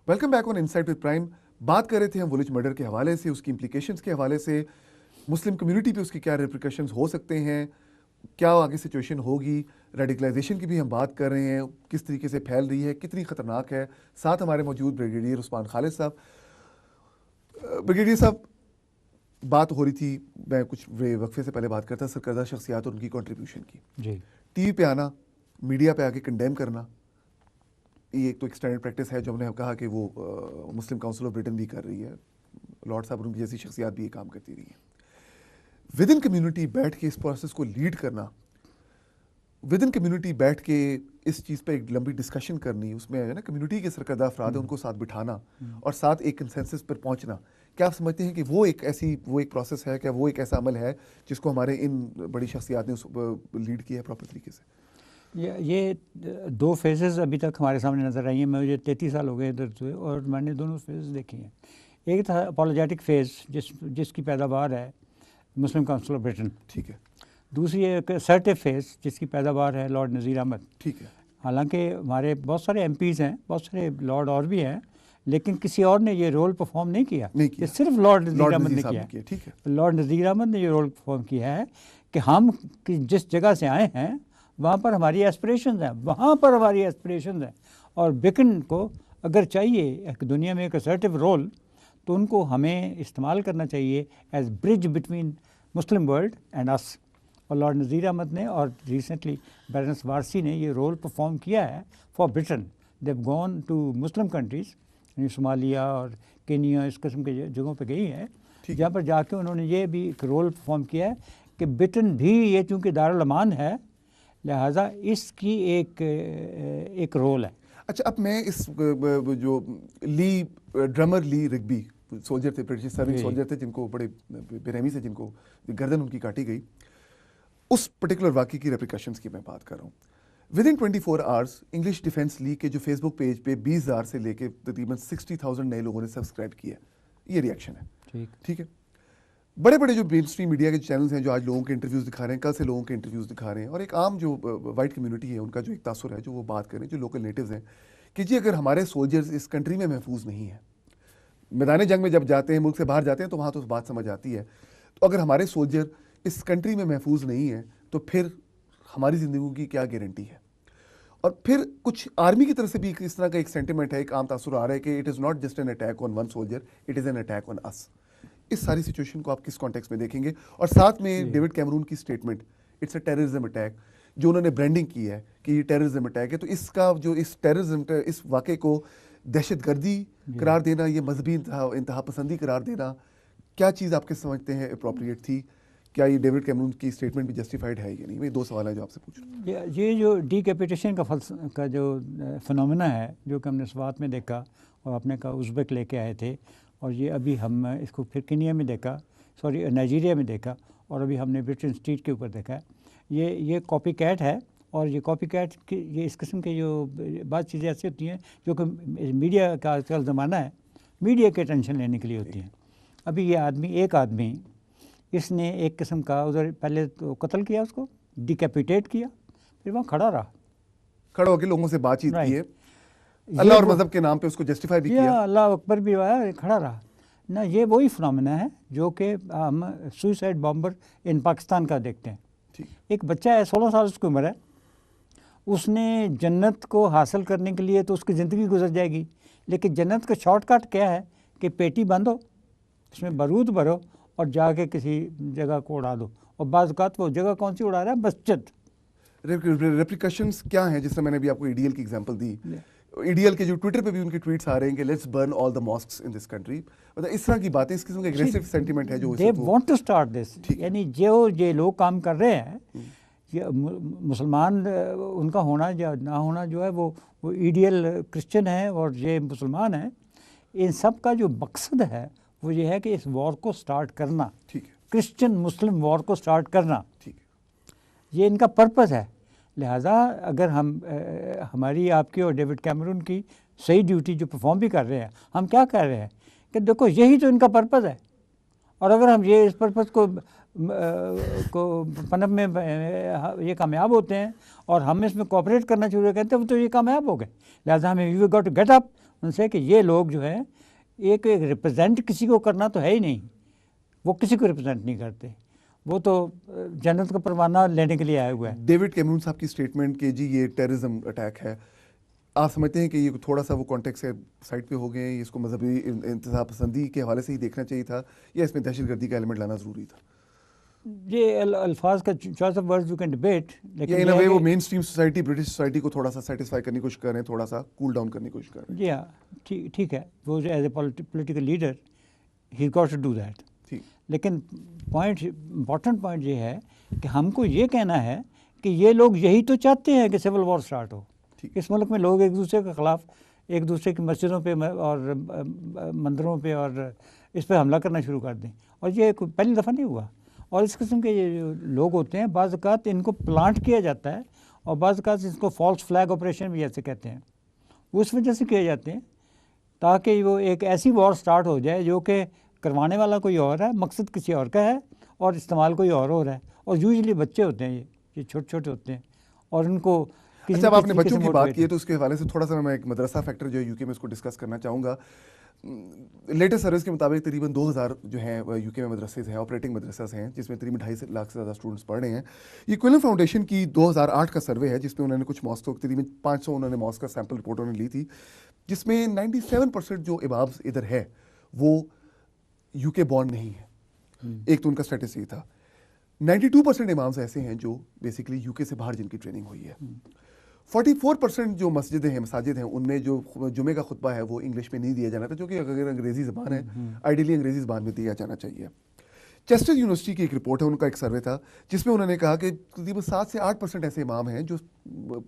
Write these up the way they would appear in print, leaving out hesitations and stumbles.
Welcome back on insight with prime. बात कर रहे थे हम वुलिच मर्डर के हवाले से, उसकी इम्प्लीकेशंस के हवाले से, मुस्लिम कम्युनिटी पे उसके क्या रिप्रिकॉशंस हो सकते हैं, क्या आगे सिचुएशन होगी। रेडिकलाइजेशन की भी हम बात कर रहे हैं, किस तरीके से फैल रही है, कितनी ख़तरनाक है। साथ हमारे मौजूद ब्रिगेडियर उस्मान खालिद साहब। ब्रिगेडियर साहब, बात हो रही थी, मैं कुछ वक्फे से पहले बात करता सरकर्दा शख्सियात और उनकी कॉन्ट्रीब्यूशन की। जी, टीवी पे आना, मीडिया पे आके कंडेम करना, ये एक तो एक स्टैंडर्ड प्रैक्टिस है जो हमने कहा कि वो मुस्लिम काउंसिल ऑफ ब्रिटेन भी कर रही है। लॉर्ड साहब उनकी जैसी शख्सियात भी ये काम करती रही हैं। विद इन कम्युनिटी बैठ के इस प्रोसेस को लीड करना, विद इन कम्युनिटी बैठ के इस चीज़ पे एक लंबी डिस्कशन करनी, उसमें है ना कम्युनिटी के सरकर्दा अफराद है उनको साथ बिठाना और साथ एक कंसेंसस पर पहुंचना, क्या आप समझते हैं कि वो एक प्रोसेस है, क्या वो एक ऐसा अमल है जिसको हमारे इन बड़ी शख्सियात ने लीड किया है प्रॉपर तरीके से? ये दो फेजेस अभी तक हमारे सामने नज़र आई हैं। मुझे 33 साल हो गए इधर से और मैंने दोनों फेजेस देखी हैं। एक था अपोलोजेटिक फेज़ जिसकी पैदावार है मुस्लिम काउंसिल ऑफ ब्रिटेन। ठीक है। दूसरी एक असर्टिव फेज़ जिसकी पैदावार है लॉर्ड नज़ीर अहमद। ठीक है। हालांकि हमारे बहुत सारे एमपीज़ हैं, बहुत सारे लॉर्ड और भी हैं, लेकिन किसी और ने ये रोल परफॉर्म नहीं किया। ये सिर्फ लॉर्ड नज़ीर अहमद ने किया है। ठीक है। लॉर्ड नज़ीर अहमद ने ये रोल परफॉर्म किया है कि हम जिस जगह से आए हैं वहाँ पर हमारी एस्पिरेशंस हैं, वहाँ पर हमारी एस्पिरेशंस हैं। और ब्रिटेन को अगर चाहिए दुनिया में एक असर्टिव रोल, तो उनको हमें इस्तेमाल करना चाहिए as bridge between Muslim world and us. और लॉर्ड नज़ीर अहमद ने और रिसेंटली बैरनेस वारसी ने ये रोल परफॉर्म किया है for Britain. They have gone to Muslim countries, Somalia और केनिया, इस किस्म के जगहों पे गई हैं, जहाँ पर जाके उन्होंने ये भी एक रोल परफॉर्म किया है कि ब्रिटेन भी ये चूँकि दारुल अमान है, लिहाजा इसकी एक रोल है। अच्छा, अब मैं इस जो ड्रमर ली रिग्बी सोल्जर थे, ब्रिटिश सर्विंग सोल्जर थे, जिनको बड़े बेरहमी से जिनको गर्दन उनकी काटी गई, उस पर्टिकुलर वाक़े की रेप्रिकॉशंस की मैं बात कर रहा हूँ। With in 24 hours English defence league के जो फेसबुक पेज पे 20,000 से लेके तकरीबन 60,000 नए लोगों ने सब्सक्राइब किया। ये रिएक्शन है। ठीक है। बड़े बड़े जो मेन स्ट्रीम मीडिया के चैनल्स हैं जो आज लोगों के इंटरव्यूज़ दिखा रहे हैं, कल से लोगों के इंटरव्यूज़ दिखा रहे हैं, और एक आम जो वाइट कम्युनिटी है उनका जो एक तासुर है जो वो बात करें, जो लोकल नेटिव्स हैं, कि जी अगर हमारे सोल्जर्स इस कंट्री में महफूज नहीं है, मैदान जंग में जब जाते हैं, मुल्क से बाहर जाते हैं, तो वहाँ तो बात समझ आती है, तो अगर हमारे सोल्जर इस कंट्री में महफूज नहीं है तो फिर हमारी ज़िंदगी की क्या गारंटी है। और फिर कुछ आर्मी की तरफ से भी इस तरह का एक सेंटिमेंट है, एक आम तासुर आ रहा है कि it is not just an attack on one soldier, it is an attack on us. इस सारी सिचुएशन को आप किस कॉन्टेक्स्ट में देखेंगे? और साथ में डेविड कैमरून की statement, it's a terrorism attack, जो उन्होंने ब्रांडिंग की है कि ये टेररिज्म अटैक है, तो इसका जो इस टेररिज्म, इस वाक़े को दहशतगर्दी करार देना, ये मजहबी इंतहा पसंदी करार देना, क्या चीज़ आपके समझते हैं अप्रोप्रिएट थी? क्या ये डेविड कैमरून की स्टेटमेंट भी जस्टिफाइड है या नहीं? ये दो सवाल है जो आपसे पूछ रहा हूँ। ये जो डीकैपिटेशन का जो फिनोमेना है, जो कि हमने स्वात में देखा और आपने कहा उज़्बेक लेके आए थे, और ये अभी हम इसको फिर केनिया में देखा, सॉरी नाइजीरिया में देखा, और अभी हमने ब्रिटेन स्ट्रीट के ऊपर देखा है। ये कॉपी कैट है, और ये कॉपी कैट की ये इस किस्म के जो बात चीज़ें ऐसी होती हैं जो कि मीडिया का आजकल ज़माना है, मीडिया के टेंशन लेने के लिए होती हैं। अभी ये एक आदमी इसने एक किस्म का उधर पहले तो कत्ल किया, उसको डिकैपिटेट किया, फिर वहाँ खड़ा होकर लोगों से बातचीत की है, अल्लाह और मज़हब के नाम पे उसको जस्टिफाई भी किया, अल्लाह अकबर भी आया, खड़ा रहा ना। ये वही फिनोमेना है जो कि हम सुसाइड बॉम्बर इन पाकिस्तान का देखते हैं। एक बच्चा है, 16 साल उसकी उम्र है, उसने जन्नत को हासिल करने के लिए तो उसकी ज़िंदगी गुजर जाएगी, लेकिन जन्नत का शॉर्टकट क्या है कि पेटी बांधो, इसमें बारूद भरो और जाके किसी जगह को उड़ा दो। और बाज़ औक़ात वो जगह कौन सी उड़ा रहा है? मस्जिद। रेप्रिकॉशंस क्या हैं? जिससे मैंने भी आपको ईडीएल की एग्जांपल दी, ईडीएल के जो ट्विटर पे भी उनके ट्वीट्स आ रहे हैं कि let's burn all the mosques in this country, मतलब इस तरह की बातें, इस किस्म का एग्रेसिव सेंटीमेंट है जो they want to start this. यानी जो ये लोग काम कर रहे हैं, ये मुसलमान उनका होना या ना होना जो है वो ईडीएल क्रिश्चियन है और ये मुसलमान हैं, इन सब का जो मकसद है वो ये है कि इस वॉर को स्टार्ट करना, क्रिश्चियन मुस्लिम वॉर को स्टार्ट करना, ये इनका पर्पस है। लिहाजा अगर हमारी आपकी और डेविड कैमरून की सही ड्यूटी जो परफॉर्म भी कर रहे हैं, हम क्या कर रहे हैं कि देखो यही तो इनका पर्पस है, और अगर हम ये इस पर्पस को पनप में ये कामयाब होते हैं और हम इसमें कोऑपरेट करना शुरू करते हैं तो ये कामयाब हो गए। लिहाजा हमें we got to get up, उनसे कि ये लोग जो है एक रिप्रेजेंट किसी को करना तो है ही नहीं, वो किसी को रिप्रेजेंट नहीं करते, वो तो जन्नत का परवाना लेने के लिए आया हुआ है। डेविड कैमरून साहब की स्टेटमेंट कि जी ये टेररिज्म अटैक है, आप समझते हैं कि ये थोड़ा सा वो कॉन्टेक्स्ट है साइड पे हो गए, इसको मजहबी इंतज़ाम पसंदी के हवाले से ही देखना चाहिए था या इसमें दहशतगर्दी का एलिमेंट लाना ज़रूरी था? ये अल्फाज का choice of words you can debate, या लेकिन इन अ वे वो main stream society, British society को थोड़ा सा सेटिस्फाई करने की कोशिश कर रहे हैं, थोड़ा सा कूल डाउन करने की कोशिश कर रहे हैं। जी हाँ, ठीक है, वो as a political leader he got to do that. ठीक, लेकिन इम्पॉर्टेंट पॉइंट ये है कि हमको ये कहना है कि ये लोग यही तो चाहते हैं कि सिविल वॉर स्टार्ट हो। ठीक। इस मुल्क में लोग एक दूसरे के ख़िलाफ़, एक दूसरे की मस्जिदों पे और मंदिरों पे और इस पे हमला करना शुरू कर दें, और ये पहली दफ़ा नहीं हुआ। और इस किस्म के ये जो लोग होते हैं, बाज़ औक़ात इनको प्लांट किया जाता है, और बाज़ औक़ात इसको फॉल्स फ्लैग ऑपरेशन भी ऐसे कहते हैं, उस वजह से किए जाते हैं ताकि वो एक ऐसी वॉर स्टार्ट हो जाए जो कि करवाने वाला कोई और है, मकसद किसी और का है, और इस्तेमाल कोई और हो रहा है। और यूजुअली बच्चे होते हैं, ये छोटे छोटे होते हैं, और उनको अच्छा, अब आपने बच्चों की बात की है तो उसके हवाले से थोड़ा सा मैं एक मदरसा फैक्टर जो है यूके में इसको डिस्कस करना चाहूँगा। लेटेस्ट सर्विस के मुताबिक तकरीबन 2000 जो हैं यूके में मदरसे हैं, ऑपरेटिंग मदरसास हैं, जिसमें तकरीबन 2.5 लाख से ज़्यादा स्टूडेंट्स पढ़ रहे हैं। ये क्विलन फाउंडेशन की 2008 का सर्वे है जिसमें उन्होंने कुछ मॉस्क, तकरीबन 500 उन्होंने मॉस्क का सैम्पल रिपोर्ट उन्होंने ली थी, जिसमें 97% जो इमाम्स इधर है वो यूके बॉर्न नहीं है। एक तो उनका स्टेटस ये था। 92% इमाम्स ऐसे हैं जो बेसिकली यूके से बाहर जिनकी ट्रेनिंग हुई है। 44% जो मसाजिद हैं उनमें जो जुमे का खुतबा है वो इंग्लिश में नहीं दिया जाना था, जो कि अगर अंग्रेज़ी ज़बान है आइडियली अंग्रेज़ी ज़बान में दिया जाना चाहिए। चेस्टर यूनिवर्सिटी की एक रिपोर्ट है, उनका एक सर्वे था जिसमें उन्होंने कहा कि तकरीबन 7 से 8% ऐसे इमाम हैं जो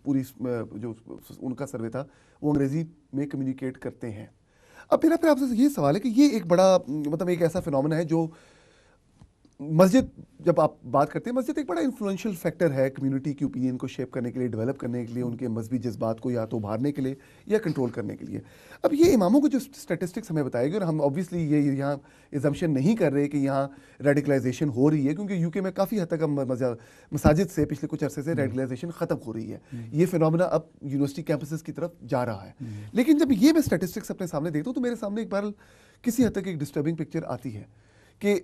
पूरी जो उनका सर्वे था वो अंग्रेज़ी में कम्युनिकेट करते हैं। अब मेरा फिर आपसे ये सवाल है कि ये एक बड़ा मतलब एक ऐसा फिनोमेना है जो मस्जिद, जब आप बात करते हैं मस्जिद एक बड़ा इन्फ्लुएंशियल फैक्टर है कम्युनिटी की ओपिनियन को शेप करने के लिए, डेवलप करने के लिए, उनके मजहबी जज्बात को या तो उभारने के लिए या कंट्रोल करने के लिए। अब ये इमामों को जो स्टैटिस्टिक्स हमें बताएगी, और हम ऑब्वियसली ये यहाँ एजम्पशन नहीं कर रहे कि यहाँ रेडिकलाइजेशन हो रही है, क्योंकि यूके में काफ़ी हद तक मसाजिद से पिछले कुछ अरसे से रेडिकलाइजेशन ख़त्म हो रही है। ये फिनोमेना अब यूनिवर्सिटी कैंपसेस की तरफ जा रहा है। लेकिन जब ये मैं स्टैटिस्टिक्स अपने सामने देखता हूँ तो मेरे सामने एक बार किसी हद तक एक डिस्टर्बिंग पिक्चर आती है कि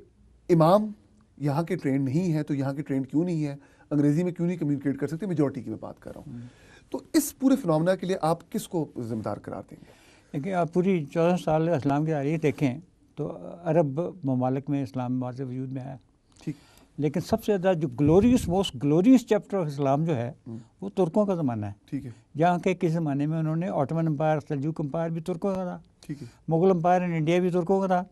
इमाम यहाँ के ट्रेंड नहीं है, तो यहाँ के ट्रेंड क्यों नहीं है, अंग्रेजी में क्यों नहीं कम्युनिकेट कर सकते, मेजॉरिटी की मैं बात कर रहा हूँ। तो इस पूरे फिनोमेना के लिए आप किसको जिम्मेदार करार देंगे? देखिए, आप पूरी 14 साल इस्लाम की तारीख देखें तो अरब ममालिक में इस्लाम बाद से वजूद में आया, ठीक, लेकिन सबसे ज़्यादा जो most glorious chapter of Islam जो है वो तुर्कों का ज़माना है। ठीक है, जहाँ के किस ज़माने में उन्होंने ऑटोमन एम्पायर, सल्जूक एम्पायर भी तुर्कों का था, ठीक है, मुगल एम्पायर इन इंडिया भी तुर्कों का था,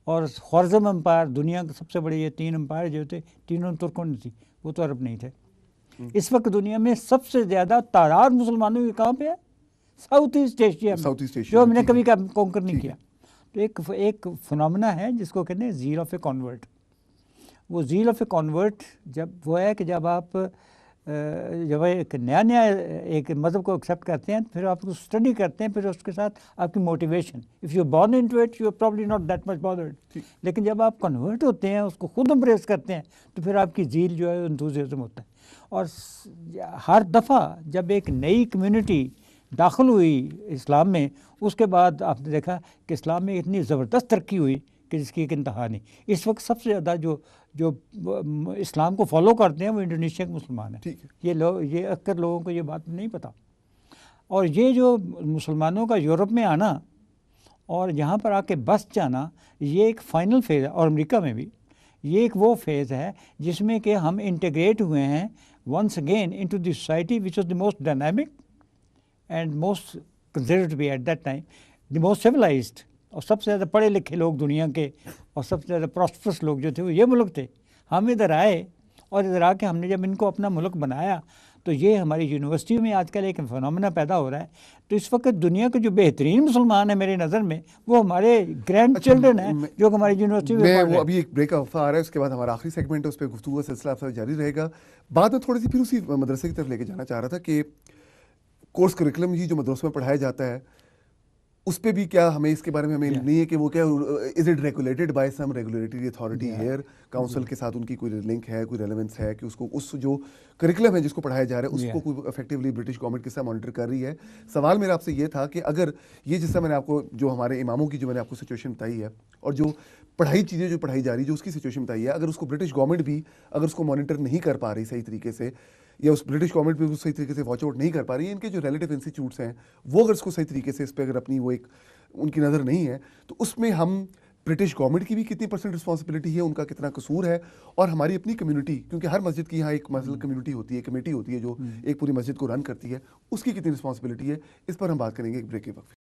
और ख्वारिज़म एम्पायर, दुनिया के सबसे बड़े ये 3 एम्पायर जो थे, तीनों तुर्कों ने थी, वो तो अरब नहीं थे। इस वक्त दुनिया में सबसे ज़्यादा तादाद मुसलमानों की कहाँ पे है? साउथ ईस्ट एशिया में, जो हमने कभी कॉन्कर नहीं किया। तो एक फिनोमेना है जिसको कहते हैं ज़ील ऑफ ए कॉन्वर्ट। वो ज़ील ऑफ ए कॉन्वर्ट जब वो है कि जब आप जब एक नया एक मज़हब को एक्सेप्ट करते हैं, फिर आप उसको स्टडी करते हैं, फिर उसके साथ आपकी motivation, if you born into it you are probably not that much bothered. लेकिन जब आप कन्वर्ट होते हैं, उसको खुद एम्ब्रेस करते हैं, तो फिर आपकी ज़ील जो है एंथुसियाज्म होता है। और हर दफ़ा जब एक नई कम्युनिटी दाखिल हुई इस्लाम में, उसके बाद आपने देखा कि इस्लाम में इतनी ज़बरदस्त तरक्की हुई कि जिसकी एक इंतहा नहीं। इस वक्त सबसे ज़्यादा जो इस्लाम को फॉलो करते हैं वो इंडोनेशिया के मुसलमान हैं। ठीक है, ये अक्सर लोगों को ये बात नहीं पता। और ये जो मुसलमानों का यूरोप में आना और यहाँ पर आके बस जाना, ये एक फ़ाइनल फेज़ है। और अमेरिका में भी ये एक वो फेज़ है जिसमें कि हम इंटीग्रेट हुए हैं once again into the society which was the most dynamic and most considered to be at that time the most civilised, और सबसे ज़्यादा पढ़े लिखे लोग दुनिया के और सबसे ज़्यादा प्रॉस्परस लोग जो थे वो ये मुल्क थे। हम इधर आए और इधर आके हमने जब इनको अपना मुल्क बनाया, तो ये हमारी यूनिवर्सिटी में आजकल एक फिनोमेना पैदा हो रहा है। तो इस वक्त दुनिया के जो बेहतरीन मुसलमान हैं मेरी नज़र में, वो हमारे ग्रैंड चिल्ड्रन हैं जो हमारी यूनिवर्सिटी में पढ़ रहे हैं। अभी एक ब्रेक ऑफ आ रहा है, उसके बाद हमारा आखिरी सेगमेंट है, उस पर गुफ्तगू का सिलसिला आपसे जारी रहेगा। बाद में थोड़ी सी फिर उसी मदरसे की तरफ लेके जाना चाह रहा था कि कोर्स करिकुलम ही जो मदरसों में पढ़ाया जाता है उस पर भी क्या हमें इसके बारे में हमें नहीं है कि वो क्या is it regulated by some regulatory authority here, council के साथ उनकी कोई लिंक है, कोई रेलेवेंस है कि उसको उस जो करिकुलम है जिसको पढ़ाया जा रहा है उसको Yeah. कोई इफेक्टिवली ब्रिटिश गवर्नमेंट किस तरह मॉनिटर कर रही है। सवाल मेरा आपसे ये था कि अगर ये जिस तरह मैंने आपको जो हमारे इमामों की जो मैंने आपको सिचुएशन बताई है और जो पढ़ाई चीज़ें जो पढ़ाई जा रही है जो उसकी सिचुएशन बताई है, अगर उसको ब्रिटिश गवर्नमेंट भी अगर उसको मॉनिटर नहीं कर पा रही सही तरीके से, या उस ब्रिटिश गवर्नमेंट भी सही तरीके से वॉच आउट नहीं कर पा रही है, इनके जो रिलेटिव इंस्टीट्यूट्स हैं वो अगर इसको सही तरीके से इस पर अगर अपनी वो एक उनकी नज़र नहीं है, तो उसमें हम ब्रिटिश गवर्नमेंट की भी कितनी परसेंट रिस्पॉन्सिबिलिटी है, उनका कितना कसूर है, और हमारी अपनी कम्युनिटी, क्योंकि हर मस्जिद की यहाँ एक मसलन कम्युनिटी होती है, कमेटी होती है जो एक पूरी मस्जिद को रन करती है, उसकी कितनी रिस्पॉन्सिबिलिटी है, इस पर हम बात करेंगे एक ब्रेक के वक्त।